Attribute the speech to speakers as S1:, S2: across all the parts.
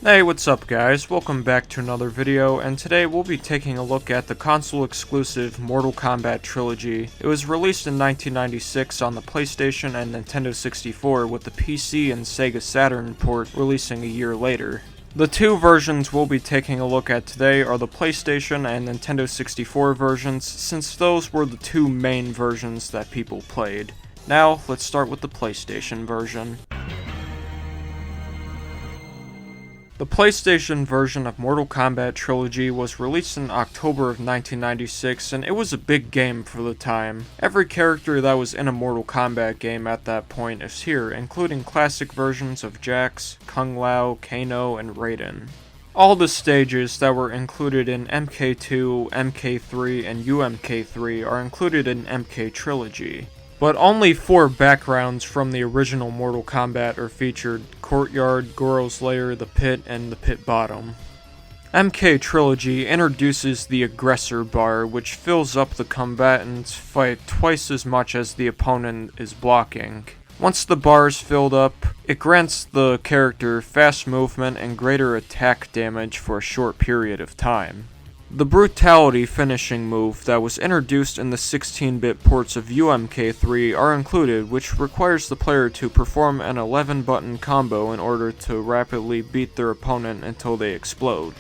S1: Hey, what's up guys? Welcome back to another video, and today we'll be taking a look at the console-exclusive Mortal Kombat Trilogy. It was released in 1996 on the PlayStation and Nintendo 64, with the PC and Sega Saturn port releasing a year later. The two versions we'll be taking a look at today are the PlayStation and Nintendo 64 versions, since those were the two main versions that people played. Now, let's start with the PlayStation version. The PlayStation version of Mortal Kombat Trilogy was released in October of 1996, and it was a big game for the time. Every character that was in a Mortal Kombat game at that point is here, including classic versions of Jax, Kung Lao, Kano, and Raiden. All the stages that were included in MK2, MK3, and UMK3 are included in MK Trilogy. But only 4 backgrounds from the original Mortal Kombat are featured: Courtyard, Goro's Lair, the Pit, and the Pit Bottom. MK Trilogy introduces the Aggressor bar, which fills up the combatant's fight twice as much as the opponent is blocking. Once the bar is filled up, it grants the character fast movement and greater attack damage for a short period of time. The Brutality finishing move that was introduced in the 16-bit ports of UMK3 are included, which requires the player to perform an 11-button combo in order to rapidly beat their opponent until they explode.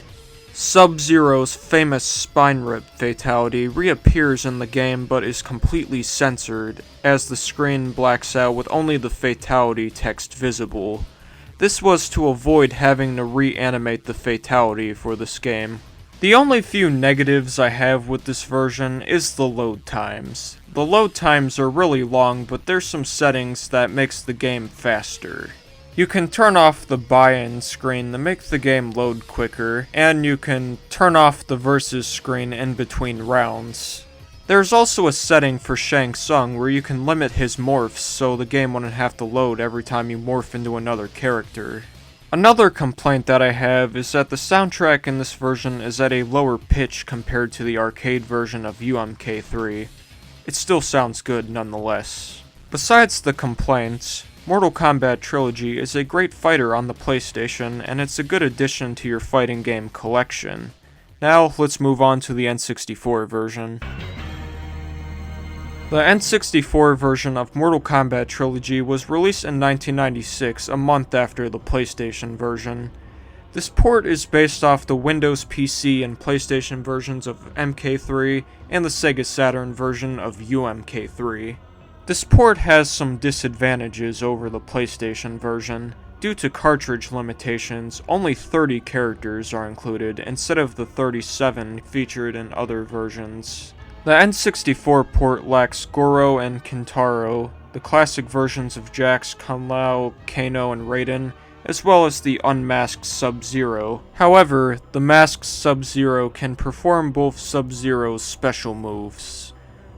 S1: Sub-Zero's famous Spine Rip fatality reappears in the game but is completely censored, as the screen blacks out with only the fatality text visible. This was to avoid having to reanimate the fatality for this game. The only few negatives I have with this version is the load times. The load times are really long, but there's some settings that makes the game faster. You can turn off the buy-in screen to make the game load quicker, and you can turn off the versus screen in between rounds. There's also a setting for Shang Tsung where you can limit his morphs so the game wouldn't have to load every time you morph into another character. Another complaint that I have is that the soundtrack in this version is at a lower pitch compared to the arcade version of UMK3. It still sounds good nonetheless. Besides the complaints, Mortal Kombat Trilogy is a great fighter on the PlayStation, and it's a good addition to your fighting game collection. Now, let's move on to the N64 version. The N64 version of Mortal Kombat Trilogy was released in 1996, a month after the PlayStation version. This port is based off the Windows PC and PlayStation versions of MK3 and the Sega Saturn version of UMK3. This port has some disadvantages over the PlayStation version. Due to cartridge limitations, only 30 characters are included instead of the 37 featured in other versions. The N64 port lacks Goro and Kintaro, the classic versions of Jax, Kung Lao, Kano, and Raiden, as well as the unmasked Sub-Zero. However, the masked Sub-Zero can perform both Sub-Zero's special moves.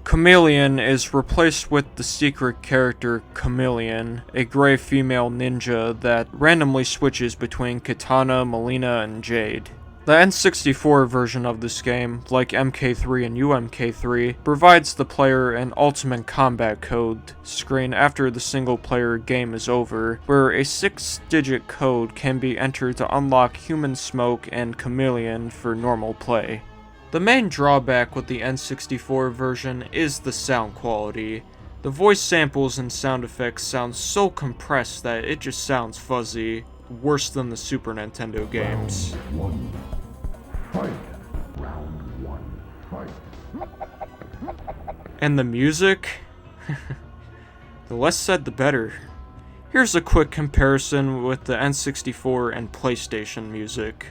S1: Chameleon is replaced with the secret character Chameleon, a gray female ninja that randomly switches between Katana, Melina, and Jade. The N64 version of this game, like MK3 and UMK3, provides the player an Ultimate Combat Code screen after the single-player game is over, where a 6-digit code can be entered to unlock Human Smoke and Chameleon for normal play. The main drawback with the N64 version is the sound quality. The voice samples and sound effects sound so compressed that it just sounds fuzzy, worse than the Super Nintendo games.
S2: Round one, fight.
S1: And the music? The less said the better. Here's a quick comparison with the N64 and PlayStation music.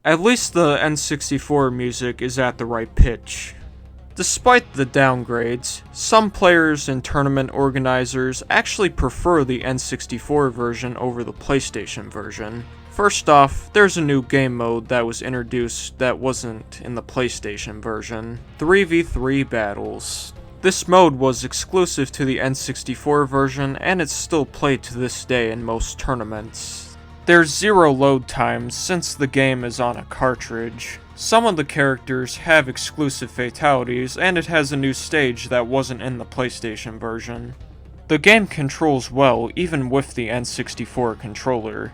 S1: At least the N64 music is at the right pitch. Despite the downgrades, some players and tournament organizers actually prefer the N64 version over the PlayStation version. First off, there's a new game mode that was introduced that wasn't in the PlayStation version: 3v3 battles. This mode was exclusive to the N64 version, and it's still played to this day in most tournaments. There's zero load times since the game is on a cartridge. Some of the characters have exclusive fatalities, and it has a new stage that wasn't in the PlayStation version. The game controls well even with the N64 controller.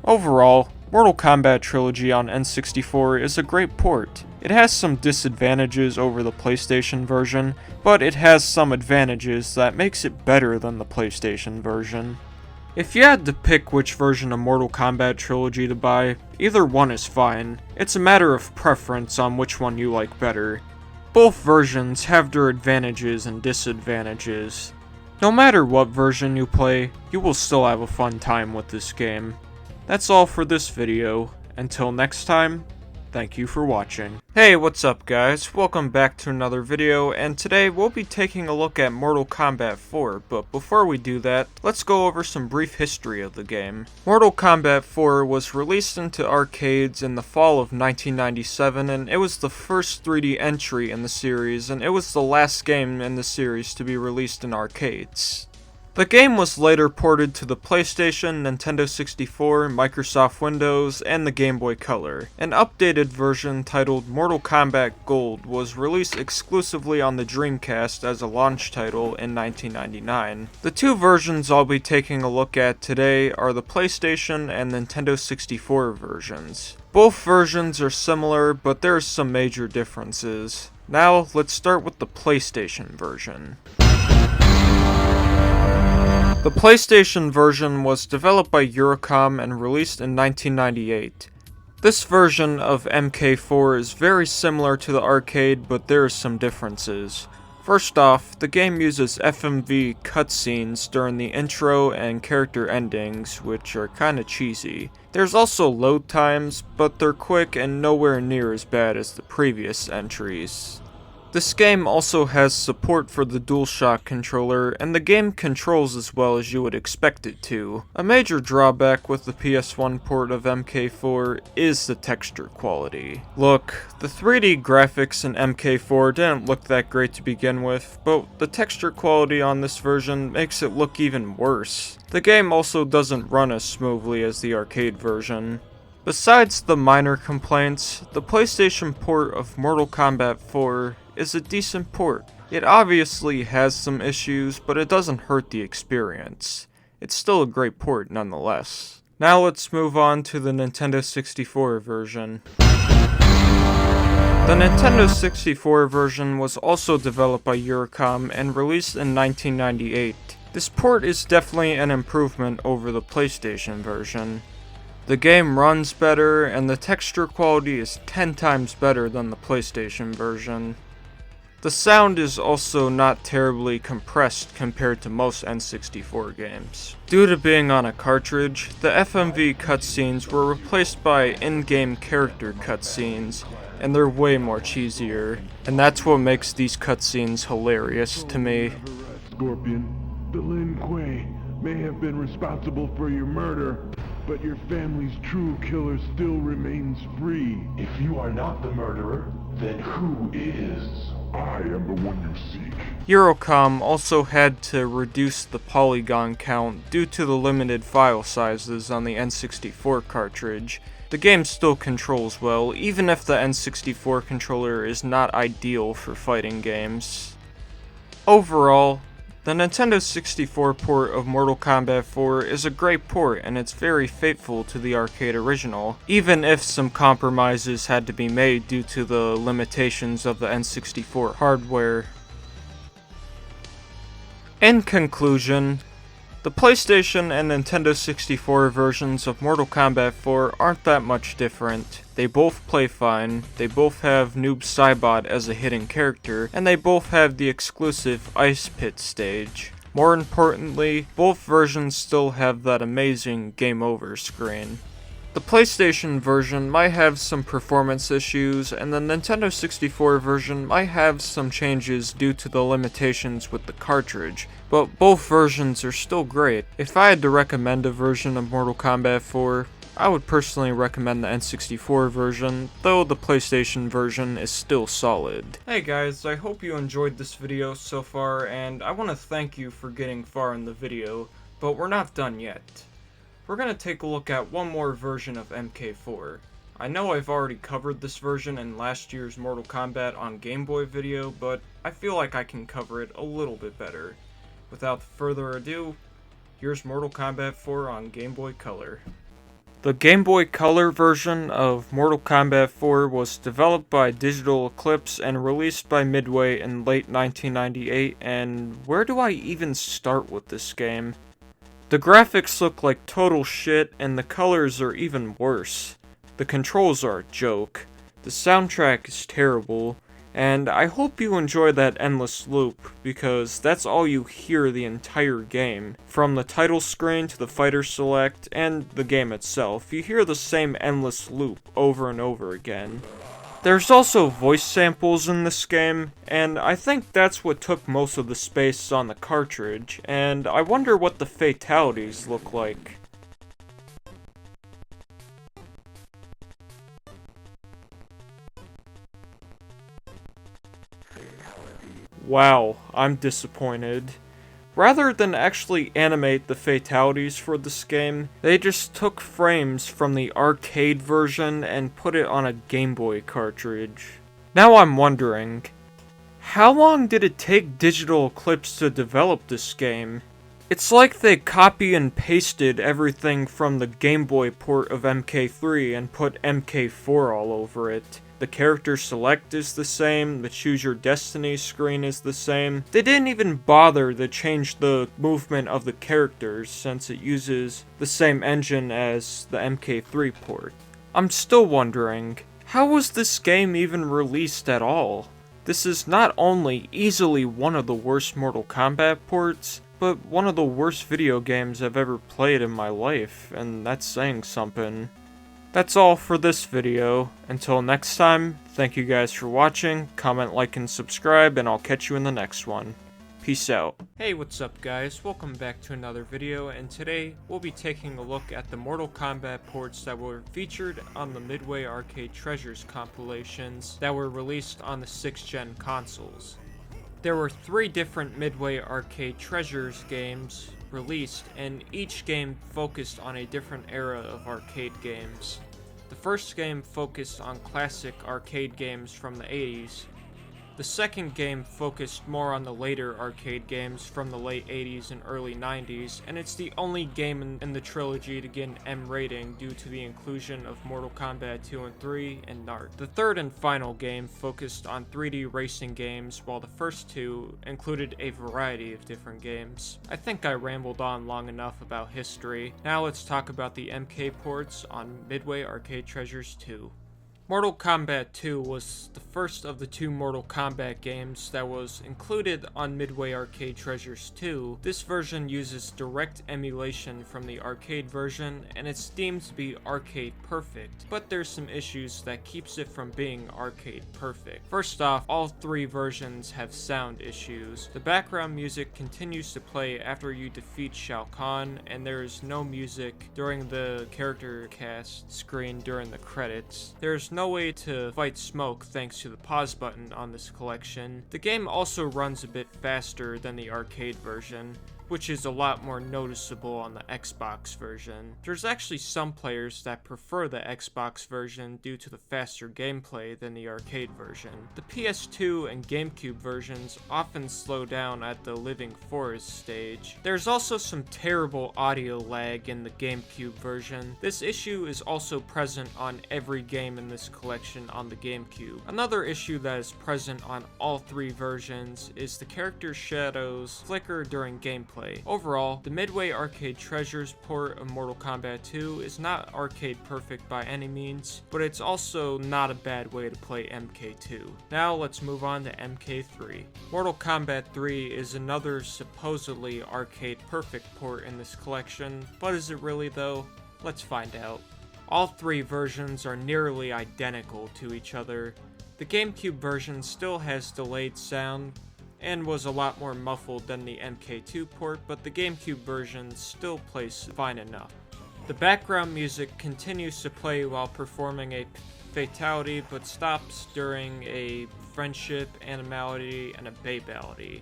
S1: Overall, Mortal Kombat Trilogy on N64 is a great port. It has some disadvantages over the PlayStation version, but it has some advantages that makes it better than the PlayStation version. If you had to pick which version of Mortal Kombat Trilogy to buy, either one is fine. It's a matter of preference on which one you like better. Both versions have their advantages and disadvantages. No matter what version you play, you will still have a fun time with this game. That's all for this video. Until next time, thank you for watching. Hey, what's up guys? Welcome back to another video, and today we'll be taking a look at Mortal Kombat 4, but before we do that, let's go over some brief history of the game. Mortal Kombat 4 was released into arcades in the fall of 1997, and it was the first 3D entry in the series, and it was the last game in the series to be released in arcades. The game was later ported to the PlayStation, Nintendo 64, Microsoft Windows, and the Game Boy Color. An updated version titled Mortal Kombat Gold was released exclusively on the Dreamcast as a launch title in 1999. The two versions I'll be taking a look at today are the PlayStation and Nintendo 64 versions. Both versions are similar, but there are some major differences. Now, let's start with the PlayStation version. The PlayStation version was developed by Eurocom and released in 1998. This version of MK4 is very similar to the arcade, but there are some differences. First off, the game uses FMV cutscenes during the intro and character endings, which are kinda cheesy. There's also load times, but they're quick and nowhere near as bad as the previous entries. This game also has support for the DualShock controller, and the game controls as well as you would expect it to. A major drawback with the PS1 port of MK4 is the texture quality. Look, the 3D graphics in MK4 didn't look that great to begin with, but the texture quality on this version makes it look even worse. The game also doesn't run as smoothly as the arcade version. Besides the minor complaints, the PlayStation port of Mortal Kombat 4 is a decent port. It obviously has some issues, but it doesn't hurt the experience. It's still a great port nonetheless. Now let's move on to the Nintendo 64 version. The Nintendo 64 version was also developed by Eurocom and released in 1998. This port is definitely an improvement over the PlayStation version. The game runs better, and the texture quality is 10 times better than the PlayStation version. The sound is also not terribly compressed compared to most N64 games. Due to being on a cartridge, the FMV cutscenes were replaced by in-game character cutscenes, and they're way more cheesier. And that's what makes these cutscenes hilarious to me.
S2: Scorpion, the Lin Kuei may have been responsible for your murder, but your family's true killer still remains free.
S3: If you are not the murderer, then who is?
S2: I am the one you seek.
S1: Eurocom also had to reduce the polygon count due to the limited file sizes on the N64 cartridge. The game still controls well, even if the N64 controller is not ideal for fighting games. Overall, the Nintendo 64 port of Mortal Kombat 4 is a great port, and it's very faithful to the arcade original, even if some compromises had to be made due to the limitations of the N64 hardware. In conclusion, the PlayStation and Nintendo 64 versions of Mortal Kombat 4 aren't that much different. They both play fine, they both have Noob Saibot as a hidden character, and they both have the exclusive Ice Pit stage. More importantly, both versions still have that amazing Game Over screen. The PlayStation version might have some performance issues, and the Nintendo 64 version might have some changes due to the limitations with the cartridge, but both versions are still great. If I had to recommend a version of Mortal Kombat 4, I would personally recommend the N64 version, though the PlayStation version is still solid. Hey guys, I hope you enjoyed this video so far, and I want to thank you for getting far in the video, but we're not done yet. We're going to take a look at one more version of MK4. I know I've already covered this version in last year's Mortal Kombat on Game Boy video, but I feel like I can cover it a little bit better. Without further ado, here's Mortal Kombat 4 on Game Boy Color. The Game Boy Color version of Mortal Kombat 4 was developed by Digital Eclipse and released by Midway in late 1998, and where do I even start with this game? The graphics look like total shit, and the colors are even worse. The controls are a joke. The soundtrack is terrible, and I hope you enjoy that endless loop, because that's all you hear the entire game. From the title screen to the fighter select, and the game itself, you hear the same endless loop over and over again. There's also voice samples in this game, and I think that's what took most of the space on the cartridge, and I wonder what the fatalities look like. Wow, I'm disappointed. Rather than actually animate the fatalities for this game, they just took frames from the arcade version and put it on a Game Boy cartridge. Now I'm wondering, how long did it take Digital Eclipse to develop this game? It's like they copy and pasted everything from the Game Boy port of MK3 and put MK4 all over it. The character select is the same, the choose your destiny screen is the same. They didn't even bother to change the movement of the characters since it uses the same engine as the MK3 port. I'm still wondering, how was this game even released at all? This is not only easily one of the worst Mortal Kombat ports, but one of the worst video games I've ever played in my life, and that's saying something. That's all for this video. Until next time, thank you guys for watching, comment, like, and subscribe, and I'll catch you in the next one. Peace out. Hey, what's up guys? Welcome back to another video, and today we'll be taking a look at the Mortal Kombat ports that were featured on the Midway Arcade Treasures compilations that were released on the 6th gen consoles. There were 3 different Midway Arcade Treasures games released, and each game focused on a different era of arcade games. The first game focused on classic arcade games from the 80s. The second game focused more on the later arcade games from the late 80s and early 90s, and it's the only game in the trilogy to get an M rating due to the inclusion of Mortal Kombat 2 and 3 and NARC. The third and final game focused on 3D racing games, while the first 2 included a variety of different games. I think I rambled on long enough about history. Now let's talk about the MK ports on Midway Arcade Treasures 2. Mortal Kombat 2 was the first of the 2 Mortal Kombat games that was included on Midway Arcade Treasures 2. This version uses direct emulation from the arcade version, and it's deemed to be arcade perfect, but there's some issues that keeps it from being arcade perfect. First off, all 3 versions have sound issues. The background music continues to play after you defeat Shao Kahn, and there is no music during the character cast screen during the credits. There's no way to fight smoke thanks to the pause button on this collection. The game also runs a bit faster than the arcade version, which is a lot more noticeable on the Xbox version. There's actually some players that prefer the Xbox version due to the faster gameplay than the arcade version. The PS2 and GameCube versions often slow down at the Living Forest stage. There's also some terrible audio lag in the GameCube version. This issue is also present on every game in this collection on the GameCube. Another issue that is present on all 3 versions is the character shadows flicker during gameplay. Overall, the Midway Arcade Treasures port of Mortal Kombat 2 is not arcade perfect by any means, but it's also not a bad way to play MK2. Now let's move on to MK3. Mortal Kombat 3 is another supposedly arcade perfect port in this collection, but is it really though? Let's find out. All three versions are nearly identical to each other. The GameCube version still has delayed sound and was a lot more muffled than the MK2 port, but the GameCube version still plays fine enough. The background music continues to play while performing a fatality, but stops during a friendship, animality, and a babality.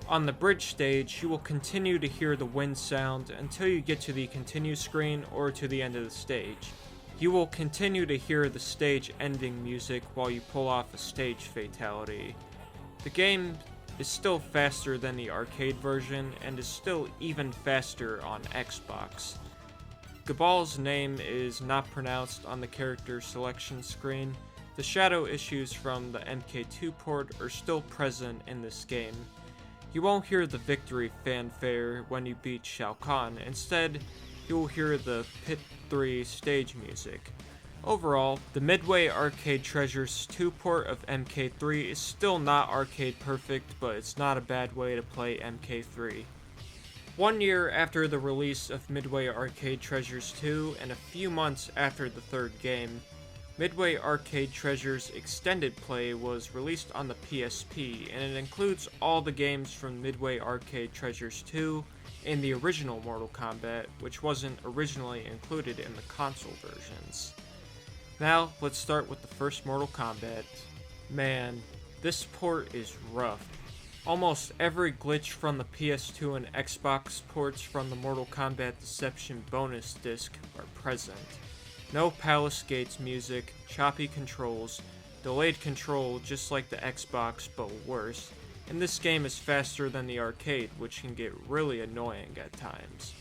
S1: On the bridge stage, you will continue to hear the wind sound until you get to the continue screen or to the end of the stage. You will continue to hear the stage ending music while you pull off a stage fatality. The game is still faster than the arcade version and is still even faster on Xbox. Gabal's name is not pronounced on the character selection screen. The shadow issues from the MK2 port are still present in this game. You won't hear the victory fanfare when you beat Shao Kahn. Instead, you will hear the Pit 3 stage music. Overall, the Midway Arcade Treasures 2 port of MK3 is still not arcade perfect, but it's not a bad way to play MK3. 1 year after the release of Midway Arcade Treasures 2, and a few months after the third game, Midway Arcade Treasures Extended Play was released on the PSP, and it includes all the games from Midway Arcade Treasures 2 and the original Mortal Kombat, which wasn't originally included in the console versions. Now, let's start with the first Mortal Kombat. Man, this port is rough. Almost every glitch from the PS2 and Xbox ports from the Mortal Kombat Deception bonus disc are present. No Palace Gates music, choppy controls, delayed control just like the Xbox but worse, and this game is faster than the arcade, which can get really annoying at times.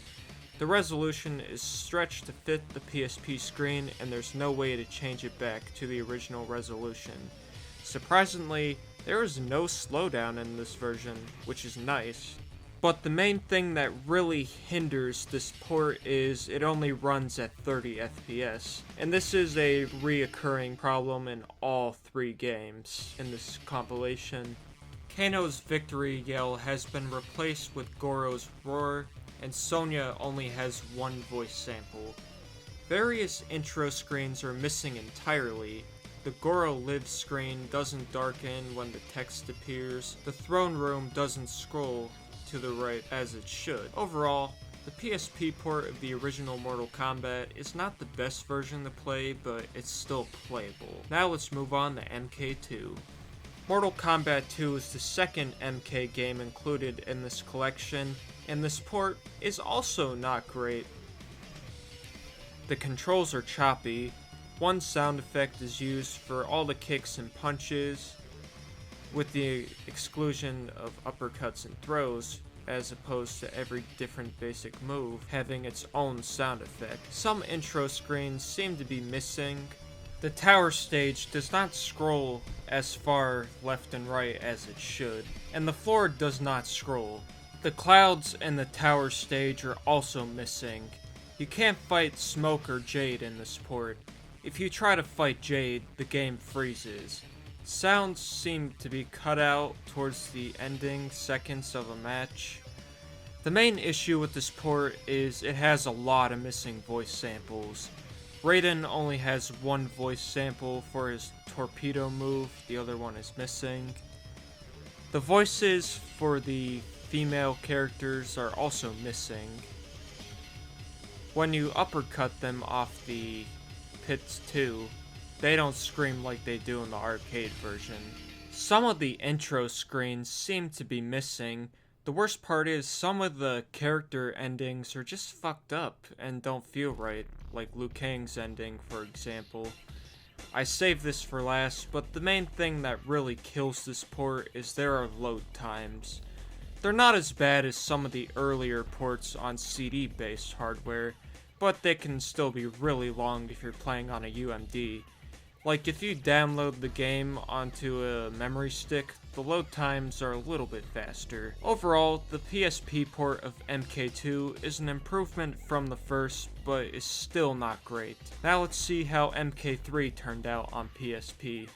S1: The resolution is stretched to fit the PSP screen, and there's no way to change it back to the original resolution. Surprisingly, there is no slowdown in this version, which is nice. But the main thing that really hinders this port is it only runs at 30 FPS. And this is a reoccurring problem in all three games in this compilation. Kano's victory yell has been replaced with Goro's roar, and Sonya only has one voice sample. Various intro screens are missing entirely. The Goro Live screen doesn't darken when the text appears. The throne room doesn't scroll to the right as it should. Overall, the PSP port of the original Mortal Kombat is not the best version to play, but it's still playable. Now let's move on to MK2. Mortal Kombat 2 is the second MK game included in this collection, and this port is also not great. The controls are choppy. One sound effect is used for all the kicks and punches, with the exclusion of uppercuts and throws, as opposed to every different basic move having its own sound effect. Some intro screens seem to be missing. The tower stage does not scroll as far left and right as it should, and the floor does not scroll. The clouds in the tower stage are also missing. You can't fight Smoke or Jade in this port. If you try to fight Jade, the game freezes. Sounds seem to be cut out towards the ending seconds of a match. The main issue with this port is it has a lot of missing voice samples. Raiden only has one voice sample for his torpedo move, the other one is missing. The voices for the female characters are also missing. When you uppercut them off the pits too, they don't scream like they do in the arcade version. Some of the intro screens seem to be missing. The worst part is some of the character endings are just fucked up and don't feel right, like Liu Kang's ending, for example. I saved this for last, but the main thing that really kills this port is there are load times. They're not as bad as some of the earlier ports on CD-based hardware, but they can still be really long if you're playing on a UMD. Like, if you download the game onto a memory stick, the load times are a little bit faster. Overall, the PSP port of MK2 is an improvement from the first, but is still not great. Now let's see how MK3 turned out on PSP.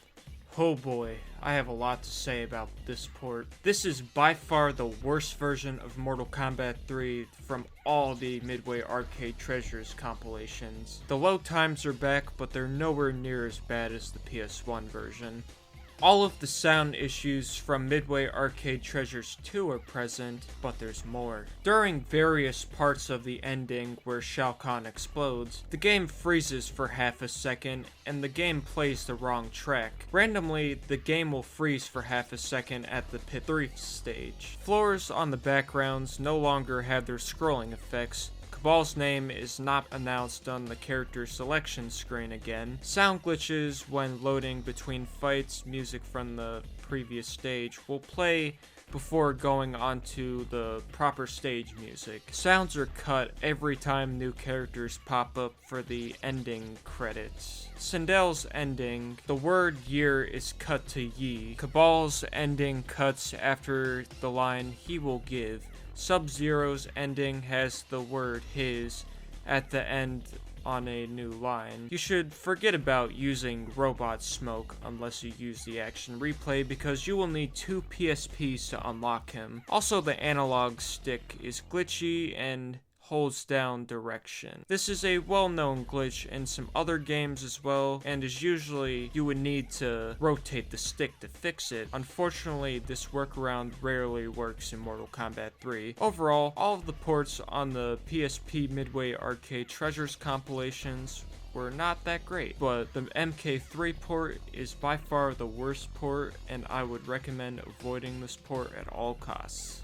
S1: Oh boy, I have a lot to say about this port. This is by far the worst version of Mortal Kombat 3 from all the Midway Arcade Treasures compilations. The load times are back, but they're nowhere near as bad as the PS1 version. All of the sound issues from Midway Arcade Treasures 2 are present, but there's more. During various parts of the ending where Shao Kahn explodes, the game freezes for half a second and the game plays the wrong track. Randomly, the game will freeze for half a second at the Pit 3 stage. Floors on the backgrounds no longer have their scrolling effects. Cabal's name is not announced on the character selection screen again. Sound glitches when loading between fights, music from the previous stage will play before going onto the proper stage music. Sounds are cut every time new characters pop up for the ending credits. Sindel's ending, the word year is cut to ye. Cabal's ending cuts after the line he will give. Sub-Zero's ending has the word his at the end on a new line. You should forget about using robot smoke unless you use the action replay because you will need 2 PSPs to unlock him. Also, the analog stick is glitchy and holds down direction. This is a well-known glitch in some other games as well, and is usually you would need to rotate the stick to fix it. Unfortunately, this workaround rarely works in Mortal Kombat 3. Overall, all of the ports on the PSP Midway Arcade Treasures compilations were not that great, but the MK3 port is by far the worst port, and I would recommend avoiding this port at all costs.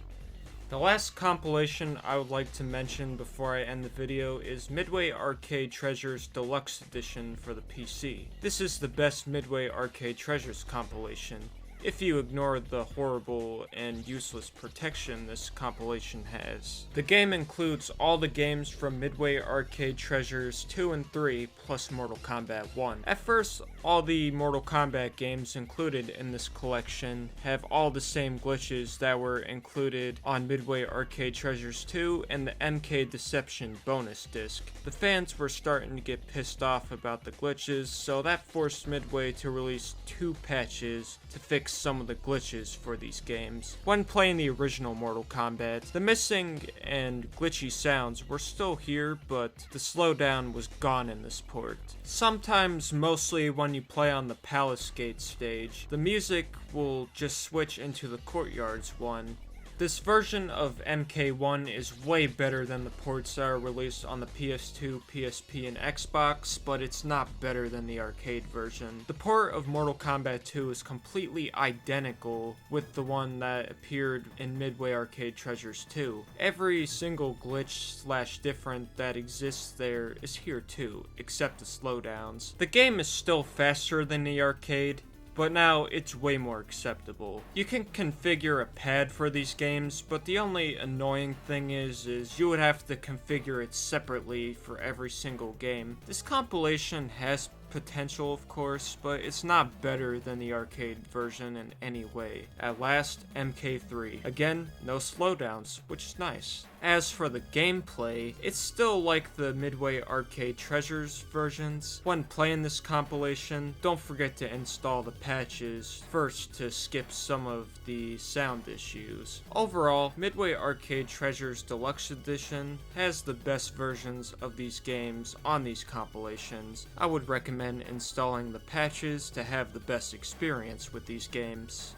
S1: The last compilation I would like to mention before I end the video is Midway Arcade Treasures Deluxe Edition for the PC. This is the best Midway Arcade Treasures compilation, if you ignore the horrible and useless protection this compilation has. The game includes all the games from Midway Arcade Treasures 2 and 3 plus Mortal Kombat 1. At first, all the Mortal Kombat games included in this collection have all the same glitches that were included on Midway Arcade Treasures 2 and the MK Deception bonus disc. The fans were starting to get pissed off about the glitches, so that forced Midway to release 2 patches to fix some of the glitches for these games. When playing the original Mortal Kombat, the missing and glitchy sounds were still here, but the slowdown was gone in this port. Sometimes, mostly when you play on the Palace Gate stage, the music will just switch into the Courtyards one. This version of MK1 is way better than the ports that are released on the PS2, PSP, and Xbox, but it's not better than the arcade version. The port of Mortal Kombat 2 is completely identical with the one that appeared in Midway Arcade Treasures 2. Every single glitch / different that exists there is here too, except the slowdowns. The game is still faster than the arcade, but now it's way more acceptable. You can configure a pad for these games, but the only annoying thing is you would have to configure it separately for every single game. This compilation has potential, of course, but it's not better than the arcade version in any way. At last, MK3. Again, no slowdowns, which is nice. As for the gameplay, it's still like the Midway Arcade Treasures versions. When playing this compilation, don't forget to install the patches first to skip some of the sound issues. Overall, Midway Arcade Treasures Deluxe Edition has the best versions of these games on these compilations. I would recommend installing the patches to have the best experience with these games.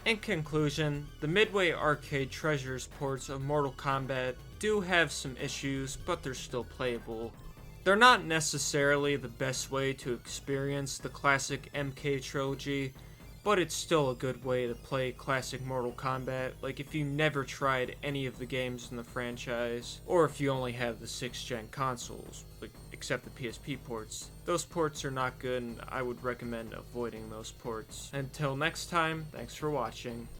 S1: In conclusion, the Midway Arcade Treasures ports of Mortal Kombat do have some issues, but they're still playable. They're not necessarily the best way to experience the classic MK trilogy, but it's still a good way to play classic Mortal Kombat, like if you never tried any of the games in the franchise, or if you only have the 6th gen consoles, except the PSP ports. Those ports are not good, and I would recommend avoiding those ports. Until next time, thanks for watching.